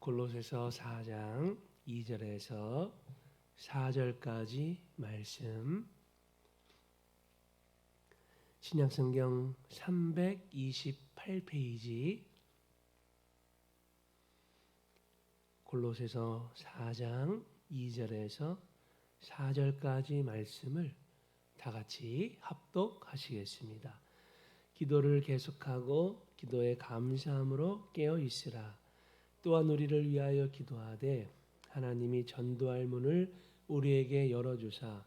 골로새서 4장 2절에서 4절까지 말씀, 신약성경 328페이지, 골로새서 4장 2절에서 4절까지 말씀을 다 같이 합독하시겠습니다. 기도를 계속하고 기도에 감사함으로 깨어 있으라. 또한 우리를 위하여 기도하되 하나님이 전도할 문을 우리에게 열어주사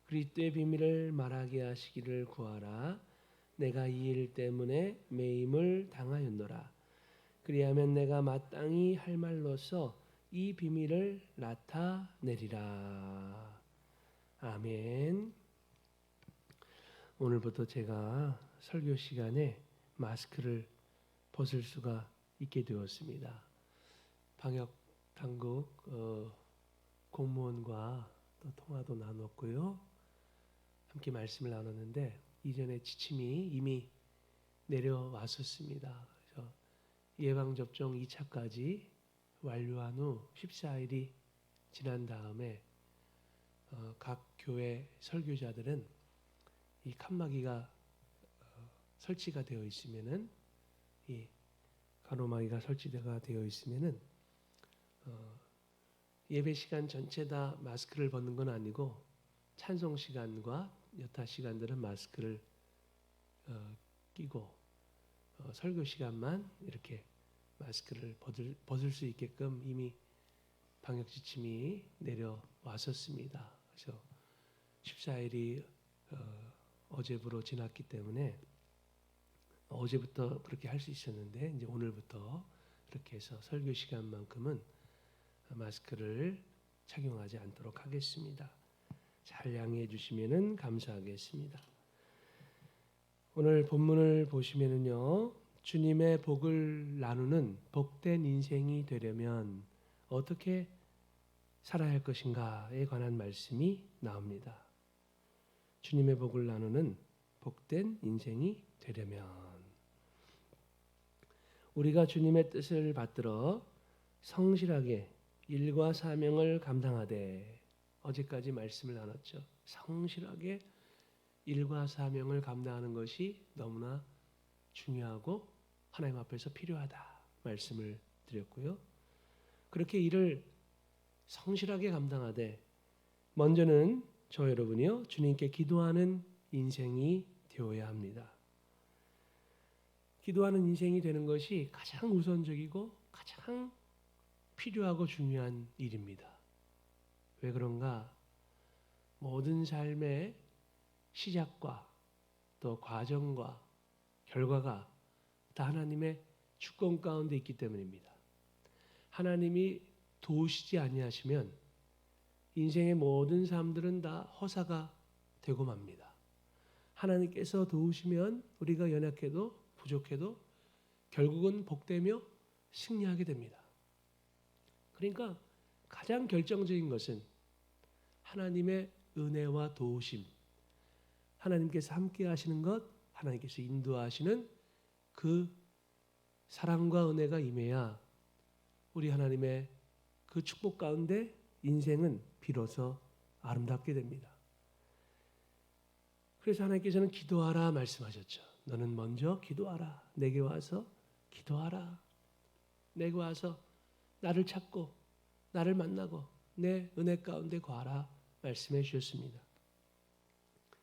그리스도의 비밀을 말하게 하시기를 구하라. 내가 이 일 때문에 매임을 당하였노라. 그리하면 내가 마땅히 할 말로서 이 비밀을 나타내리라. 아멘. 오늘부터 제가 설교 시간에 마스크를 벗을 수가 있게 되었습니다. 방역 당국 공무원과 또 통화도 나눴고요. 함께 말씀을 나눴는데 이전에 지침이 이미 내려왔었습니다. 그래서 예방접종 2차까지 완료한 후 14일이 지난 다음에 각 교회 설교자들은 이 칸막이가 설치가 되어 있으면은, 이 가로막이가 설치가 되어 있으면은 예배 시간 전체 다 마스크를 벗는 건 아니고 찬송 시간과 여타 시간들은 마스크를 끼고 설교 시간만 이렇게 마스크를 벗을 수 있게끔 이미 방역 지침이 내려왔었습니다. 그래서 14일이 어제부로 지났기 때문에 어제부터 그렇게 할 수 있었는데 이제 오늘부터 그렇게 해서 설교 시간만큼은 마스크를 착용하지 않도록 하겠습니다. 잘 양해해 주시면은 감사하겠습니다. 오늘 본문을 보시면은요, 주님의 복을 나누는 복된 인생이 되려면 어떻게 살아야 할 것인가에 관한 말씀이 나옵니다. 주님의 복을 나누는 복된 인생이 되려면 우리가 주님의 뜻을 받들어 성실하게 일과 사명을 감당하되, 어제까지 말씀을 나눴죠. 성실하게 일과 사명을 감당하는 것이 너무나 중요하고 하나님 앞에서 필요하다 말씀을 드렸고요. 그렇게 일을 성실하게 감당하되 먼저는 저 여러분이요, 주님께 기도하는 인생이 되어야 합니다. 기도하는 인생이 되는 것이 가장 우선적이고 가장 필요하고 중요한 일입니다. 왜 그런가? 모든 삶의 시작과 또 과정과 결과가 다 하나님의 주권 가운데 있기 때문입니다. 하나님이 도우시지 아니하시면 인생의 모든 삶들은 다 허사가 되고 맙니다. 하나님께서 도우시면 우리가 연약해도 부족해도 결국은 복되며 승리하게 됩니다. 그러니까 가장 결정적인 것은 하나님의 은혜와 도우심, 하나님께서 함께 하시는 것, 하나님께서 인도하시는 그 사랑과 은혜가 임해야 우리 하나님의 그 축복 가운데 인생은 비로소 아름답게 됩니다. 그래서 하나님께서는 기도하라 말씀하셨죠. 너는 먼저 기도하라. 내게 와서 기도하라. 내게 와서 나를 찾고 나를 만나고 내 은혜 가운데 거하라 말씀해 주셨습니다.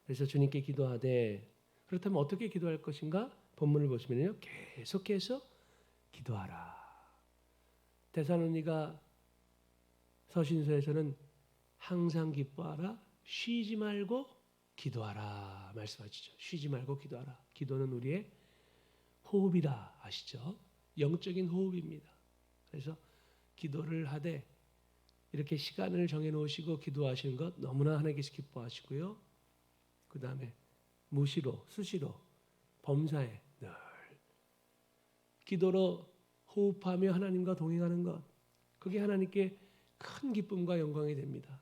그래서 주님께 기도하되, 그렇다면 어떻게 기도할 것인가? 본문을 보시면요, 계속해서 기도하라. 데살로니가 서신서에서는 항상 기뻐하라, 쉬지 말고 기도하라 말씀하시죠. 쉬지 말고 기도하라. 기도는 우리의 호흡이라 아시죠? 영적인 호흡입니다. 그래서 기도를 하되 이렇게 시간을 정해놓으시고 기도하시는 것 너무나 하나님께서 기뻐하시고요. 그 다음에 무시로, 수시로, 범사에 늘 기도로 호흡하며 하나님과 동행하는 것, 그게 하나님께 큰 기쁨과 영광이 됩니다.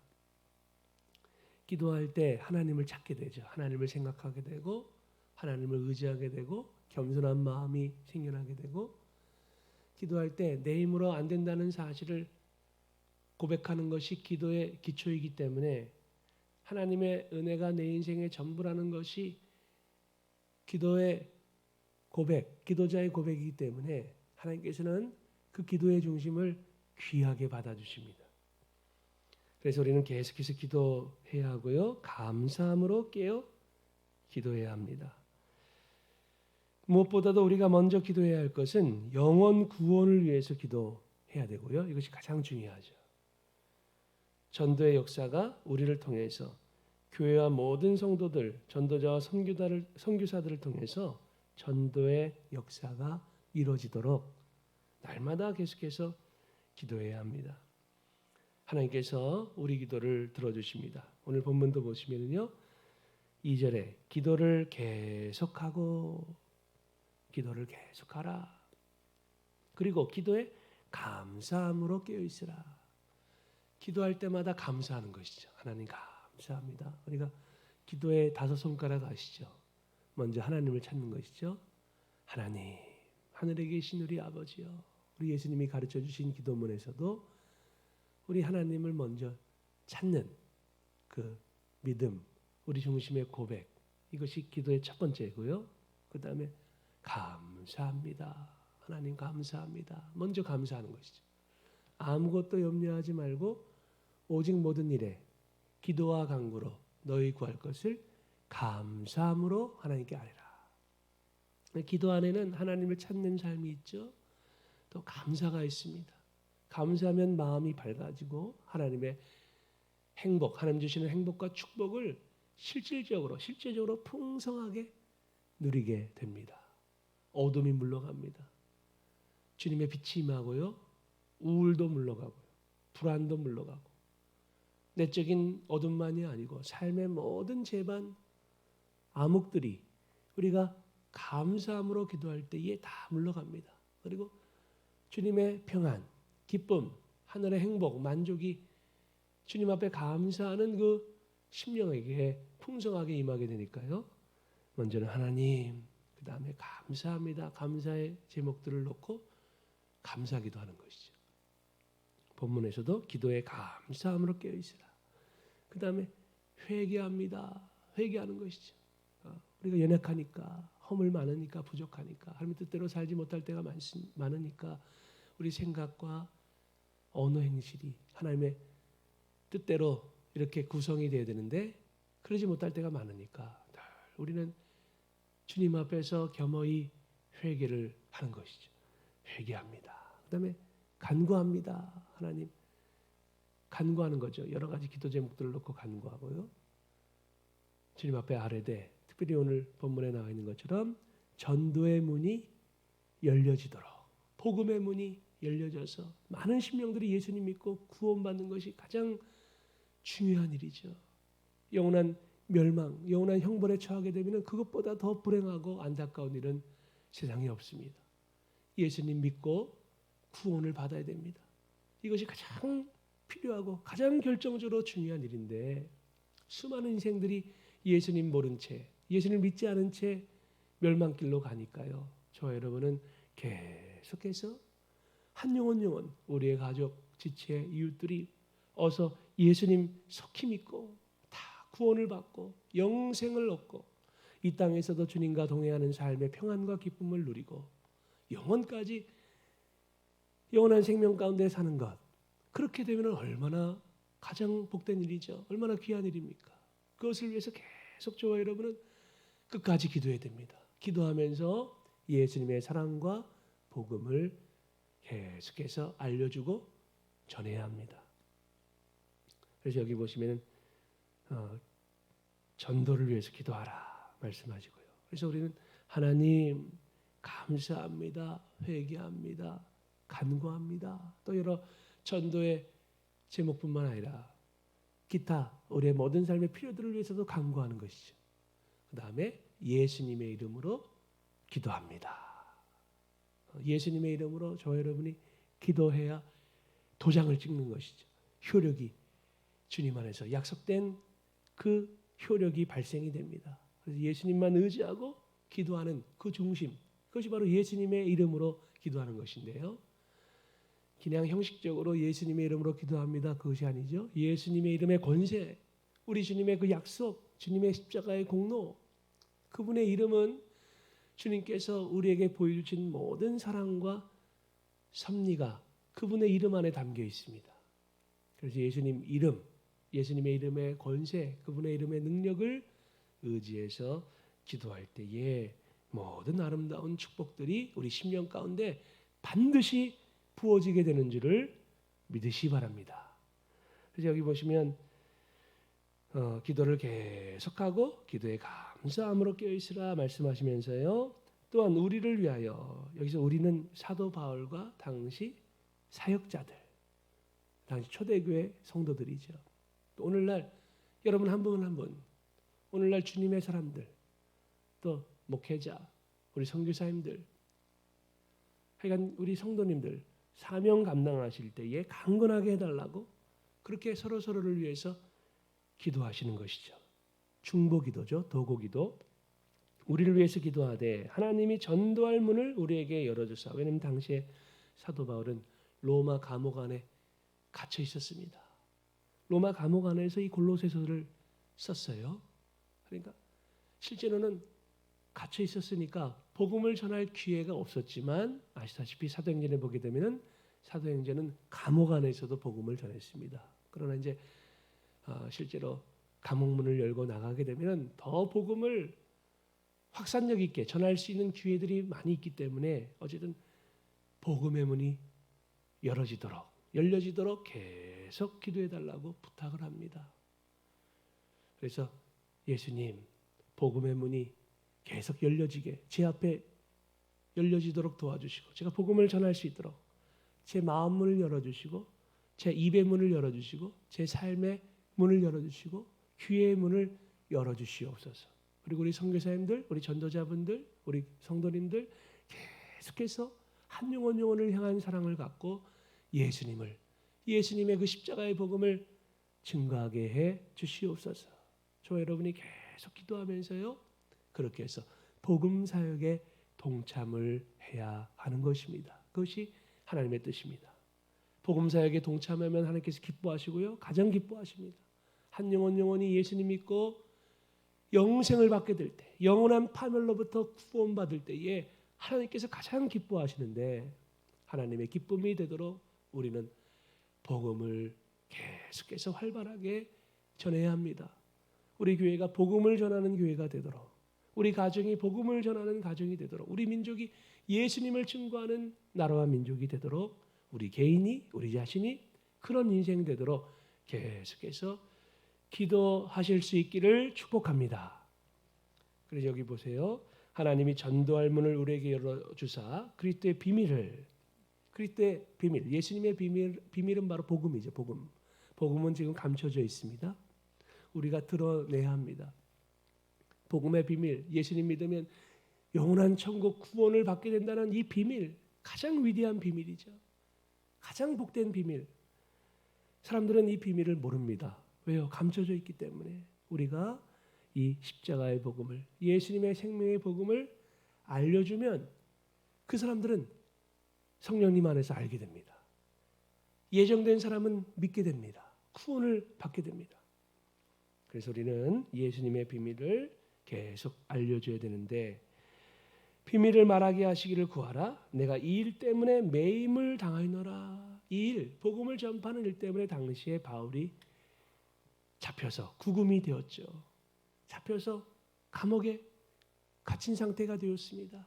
기도할 때 하나님을 찾게 되죠. 하나님을 생각하게 되고 하나님을 의지하게 되고 겸손한 마음이 생겨나게 되고, 기도할 때 내 힘으로 안 된다는 사실을 고백하는 것이 기도의 기초이기 때문에 하나님의 은혜가 내 인생의 전부라는 것이 기도의 고백, 기도자의 고백이기 때문에 하나님께서는 그 기도의 중심을 귀하게 받아주십니다. 그래서 우리는 계속해서 기도해야 하고요. 감사함으로 깨어 기도해야 합니다. 무엇보다도 우리가 먼저 기도해야 할 것은 영혼 구원을 위해서 기도해야 되고요. 이것이 가장 중요하죠. 전도의 역사가 우리를 통해서 교회와 모든 성도들, 전도자와 선교사들을 통해서 전도의 역사가 이루어지도록 날마다 계속해서 기도해야 합니다. 하나님께서 우리 기도를 들어주십니다. 오늘 본문도 보시면요. 2절에 기도를 계속하고 기도를 계속하라. 그리고 기도에 감사함으로 깨어있으라. 기도할 때마다 감사하는 것이죠. 하나님 감사합니다. 우리가 기도의 5손가락 아시죠? 먼저 하나님을 찾는 것이죠. 하나님, 하늘에 계신 우리 아버지요. 우리 예수님이 가르쳐 주신 기도문에서도 우리 하나님을 먼저 찾는 그 믿음, 우리 중심의 고백, 이것이 기도의 첫 번째고요. 그 다음에 감사합니다. 하나님 감사합니다. 먼저 감사하는 것이죠. 아무것도 염려하지 말고 오직 모든 일에 기도와 간구로 너희 구할 것을 감사함으로 하나님께 아뢰라. 기도 안에는 하나님을 찾는 삶이 있죠. 또 감사가 있습니다. 감사하면 마음이 밝아지고 하나님의 행복, 하나님 주시는 행복과 축복을 실제적으로 풍성하게 누리게 됩니다. 어둠이 물러갑니다. 주님의 빛이 임하고요. 우울도 물러가고요. 불안도 물러가고 내적인 어둠만이 아니고 삶의 모든 재반, 암흑들이 우리가 감사함으로 기도할 때에 다 물러갑니다. 그리고 주님의 평안, 기쁨, 하늘의 행복, 만족이 주님 앞에 감사하는 그 심령에게 풍성하게 임하게 되니까요. 먼저는 하나님, 그 다음에 감사합니다. 감사의 제목들을 놓고 감사기도 하는 것이죠. 본문에서도 기도에 감사함으로 깨어있으라. 그 다음에 회개합니다. 회개하는 것이죠. 우리가 연약하니까, 허물 많으니까, 부족하니까, 하나님 뜻대로 살지 못할 때가 많으니까 우리 생각과 언어 행실이 하나님의 뜻대로 이렇게 구성이 되어야 되는데 그러지 못할 때가 많으니까 우리는 주님 앞에서 겸허히 회개를 하는 것이죠. 회개합니다. 그 다음에 간구합니다. 하나님, 간구하는 거죠. 여러 가지 기도 제목들을 놓고 간구하고요. 주님 앞에 아뢰되, 특별히 오늘 본문에 나와 있는 것처럼 전도의 문이 열려지도록, 복음의 문이 열려져서 많은 심령들이 예수님 믿고 구원받는 것이 가장 중요한 일이죠. 영원한 멸망, 영원한 형벌에 처하게 되면 그것보다 더 불행하고 안타까운 일은 세상에 없습니다. 예수님 믿고 구원을 받아야 됩니다. 이것이 가장 필요하고 가장 결정적으로 중요한 일인데 수많은 인생들이 예수님 모른 채, 예수님 믿지 않은 채 멸망길로 가니까요. 저와 여러분은 계속해서 한 영혼 우리의 가족, 지체, 이웃들이 어서 예수님 속히 믿고 다 구원을 받고 영생을 얻고 이 땅에서도 주님과 동행하는 삶의 평안과 기쁨을 누리고 영원까지 영원한 생명 가운데 사는 것, 그렇게 되면 얼마나 가장 복된 일이죠. 얼마나 귀한 일입니까? 그것을 위해서 계속 저와 여러분은 끝까지 기도해야 됩니다. 기도하면서 예수님의 사랑과 복음을 계속해서 알려주고 전해야 합니다. 그래서 여기 보시면 전도를 위해서 기도하라 말씀하시고요. 그래서 우리는 하나님 감사합니다. 회개합니다. 간구합니다. 또 여러 전도의 제목뿐만 아니라 기타 우리의 모든 삶의 필요들을 위해서도 간구하는 것이죠. 그 다음에 예수님의 이름으로 기도합니다. 예수님의 이름으로 저와 여러분이 기도해야 도장을 찍는 것이죠. 효력이 주님 안에서 약속된 그 효력이 발생이 됩니다. 그래서 예수님만 의지하고 기도하는 그 중심, 그것이 바로 예수님의 이름으로 기도하는 것인데요. 그냥 형식적으로 예수님의 이름으로 기도합니다. 그것이 아니죠. 예수님의 이름의 권세, 우리 주님의 그 약속, 주님의 십자가의 공로, 그분의 이름은 주님께서 우리에게 보여주신 모든 사랑과 섭리가 그분의 이름 안에 담겨 있습니다. 그래서 예수님 이름, 예수님의 이름의 권세, 그분의 이름의 능력을 의지해서 기도할 때에 모든 아름다운 축복들이 우리 심령 가운데 반드시 부어지게 되는 줄을 믿으시 바랍니다. 그래서 여기 보시면 기도를 계속하고 기도에 감사함으로 깨어있으라 말씀하시면서요. 또한 우리를 위하여, 여기서 우리는 사도 바울과 당시 사역자들, 당시 초대교회 성도들이죠. 또 오늘날 여러분 한 분 한 분, 오늘날 주님의 사람들, 또 목회자, 우리 선교사님들, 하여간 우리 성도님들 사명 감당하실 때에 강건하게 해달라고 그렇게 서로서로를 위해서 기도하시는 것이죠. 중보기도죠. 도고기도. 우리를 위해서 기도하되 하나님이 전도할 문을 우리에게 열어주사. 왜냐하면 당시에 사도 바울은 로마 감옥 안에 갇혀 있었습니다. 로마 감옥 안에서 이 골로새서를 썼어요. 그러니까 실제로는 갇혀 있었으니까 복음을 전할 기회가 없었지만 아시다시피 사도행전에 보게 되면은 사도행전은 감옥 안에서도 복음을 전했습니다. 그러나 이제 실제로 감옥문을 열고 나가게 되면 더 복음을 확산력 있게 전할 수 있는 기회들이 많이 있기 때문에 어쨌든 복음의 문이 열려지도록 계속 기도해 달라고 부탁을 합니다. 그래서 예수님 복음의 문이 계속 열려지게 제 앞에 열려지도록 도와주시고 제가 복음을 전할 수 있도록 제 마음 문을 열어주시고 제 입의 문을 열어주시고 제 삶의 문을 열어주시고 귀의 문을 열어주시옵소서. 그리고 우리 선교사님들, 우리 전도자분들, 우리 성도님들 계속해서 한 영혼을 향한 사랑을 갖고 예수님의 그 십자가의 복음을 증거하게 해 주시옵소서. 저와 여러분이 계속 기도하면서요. 그렇게 해서 복음 사역에 동참을 해야 하는 것입니다. 그것이 하나님의 뜻입니다. 복음 사역에 동참하면 하나님께서 기뻐하시고요. 가장 기뻐하십니다. 한 영혼이 예수님 믿고 영생을 받게 될 때, 영원한 파멸로부터 구원받을 때에 하나님께서 가장 기뻐하시는데 하나님의 기쁨이 되도록 우리는 복음을 계속해서 활발하게 전해야 합니다. 우리 교회가 복음을 전하는 교회가 되도록, 우리 가정이 복음을 전하는 가정이 되도록, 우리 민족이 예수님을 증거하는 나라와 민족이 되도록 우리 개인이, 우리 자신이 그런 인생 되도록 계속해서 기도하실 수 있기를 축복합니다. 그래서 여기 보세요. 하나님이 전도할 문을 우리에게 열어주사 그리스도의 비밀을, 그리스도의 비밀, 예수님의 비밀은 바로 복음이죠. 복음은 지금 감춰져 있습니다. 우리가 드러내야 합니다. 복음의 비밀, 예수님 믿으면 영원한 천국 구원을 받게 된다는 이 비밀, 가장 위대한 비밀이죠. 가장 복된 비밀. 사람들은 이 비밀을 모릅니다. 왜요? 감춰져 있기 때문에. 우리가 이 십자가의 복음을, 예수님의 생명의 복음을 알려주면 그 사람들은 성령님 안에서 알게 됩니다. 예정된 사람은 믿게 됩니다. 구원을 받게 됩니다. 그래서 우리는 예수님의 비밀을 계속 알려줘야 되는데, 비밀을 말하게 하시기를 구하라. 내가 이 일 때문에 매임을 당하노라. 이 일, 복음을 전파하는 일 때문에 당시에 바울이 잡혀서 구금이 되었죠. 잡혀서 감옥에 갇힌 상태가 되었습니다.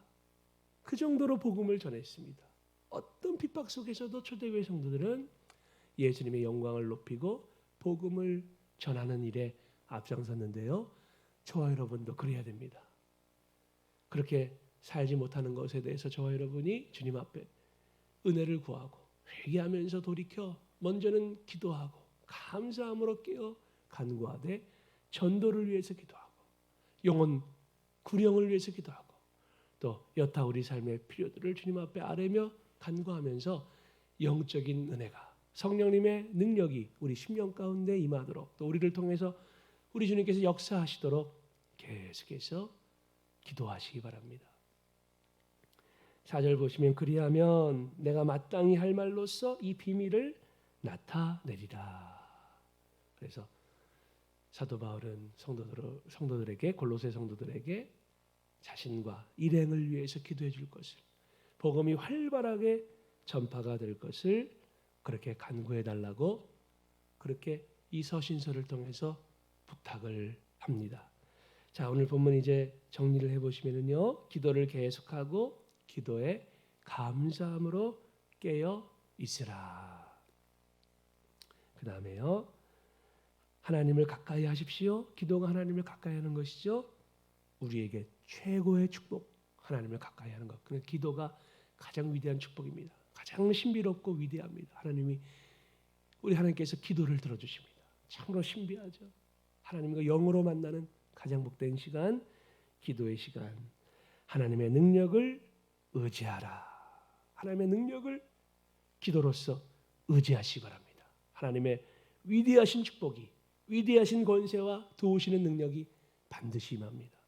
그 정도로 복음을 전했습니다. 어떤 핍박 속에서도 초대교회 성도들은 예수님의 영광을 높이고 복음을 전하는 일에 앞장섰는데요. 저와 여러분도 그래야 됩니다. 그렇게 살지 못하는 것에 대해서 저와 여러분이 주님 앞에 은혜를 구하고 회개하면서 돌이켜 먼저는 기도하고 감사함으로 깨어 간구하되 전도를 위해서 기도하고 영혼 구령을 위해서 기도하고 또 여타 우리 삶의 필요들을 주님 앞에 아뢰며 간구하면서 영적인 은혜가, 성령님의 능력이 우리 심령 가운데 임하도록, 또 우리를 통해서 우리 주님께서 역사하시도록 계속해서 기도하시기 바랍니다. 4절 보시면 그리하면 내가 마땅히 할 말로써 이 비밀을 나타내리라. 그래서 사도 바울은 성도들에게 골로새 성도들에게 자신과 일행을 위해서 기도해 줄 것을, 복음이 활발하게 전파가 될 것을 그렇게 간구해 달라고 그렇게 이 서신서를 통해서 부탁을 합니다. 자, 오늘 본문 이제 정리를 해보시면요, 기도를 계속하고 기도에 감사함으로 깨어 있으라. 그 다음에요, 하나님을 가까이 하십시오. 기도가 하나님을 가까이 하는 것이죠. 우리에게 최고의 축복, 하나님을 가까이 하는 것. 그 기도가 가장 위대한 축복입니다. 가장 신비롭고 위대합니다. 우리 하나님께서 기도를 들어주십니다. 참으로 신비하죠. 하나님과 영으로 만나는 가장 복된 시간, 기도의 시간. 하나님의 능력을 의지하라. 하나님의 능력을 기도로서 의지하시기 바랍니다. 하나님의 위대하신 축복이, 위대하신 권세와 도우시는 능력이 반드시 임합니다.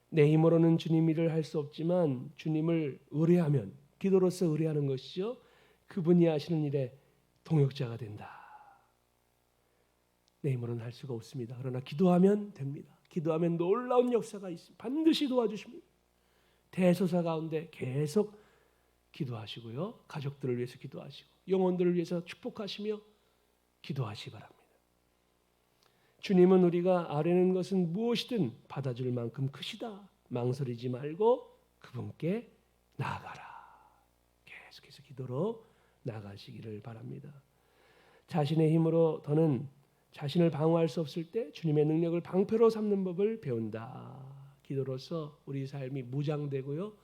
내 힘으로는 주님 일을 할 수 없지만 주님을 의뢰하면, 기도로서 의뢰하는 것이죠, 그분이 하시는 일에 동역자가 된다. 내 힘으로는 할 수가 없습니다. 그러나 기도하면 됩니다. 기도하면 놀라운 역사가 있습니다. 반드시 도와주십니다. 대소사 가운데 계속 기도하시고요, 가족들을 위해서 기도하시고 영혼들을 위해서 축복하시며 기도하시기 바랍니다. 주님은 우리가 아뢰는 것은 무엇이든 받아줄 만큼 크시다. 망설이지 말고 그분께 나아가라. 계속해서 기도로 나아가시기를 바랍니다. 자신의 힘으로 더는 자신을 방어할 수 없을 때 주님의 능력을 방패로 삼는 법을 배운다. 기도로서 우리 삶이 무장되고요,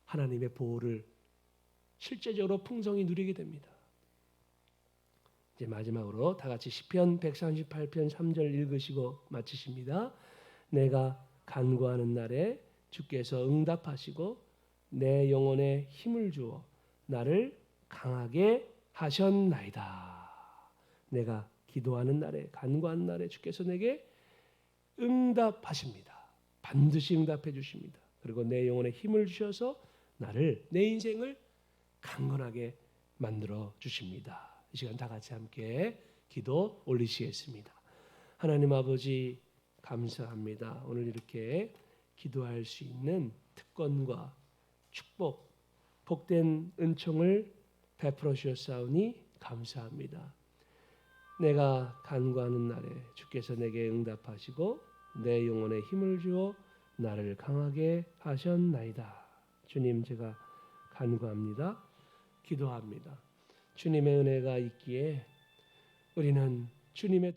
하나님의 보호를 실제적으로 풍성히 누리게 됩니다. 이제 마지막으로 다 같이 시편 138편 3절 읽으시고 마치십니다. 내가 간구하는 날에 주께서 응답하시고 내 영혼에 힘을 주어 나를 강하게 하셨나이다. 내가 기도하는 날에, 간구하는 날에 주께서 내게 응답하십니다. 반드시 응답해 주십니다. 그리고 내 영혼에 힘을 주셔서 내 인생을 강건하게 만들어 주십니다. 이 시간 다 같이 함께 기도 올리시겠습니다. 하나님 아버지, 감사합니다. 오늘 이렇게 기도할 수 있는 특권과 축복, 복된 은총을 베풀어 주셨사오니 감사합니다. 내가 간구하는 날에 주께서 내게 응답하시고 내 영혼에 힘을 주어 나를 강하게 하셨나이다. 주님, 제가 간구합니다. 기도합니다. 주님의 은혜가 있기에 우리는 주님의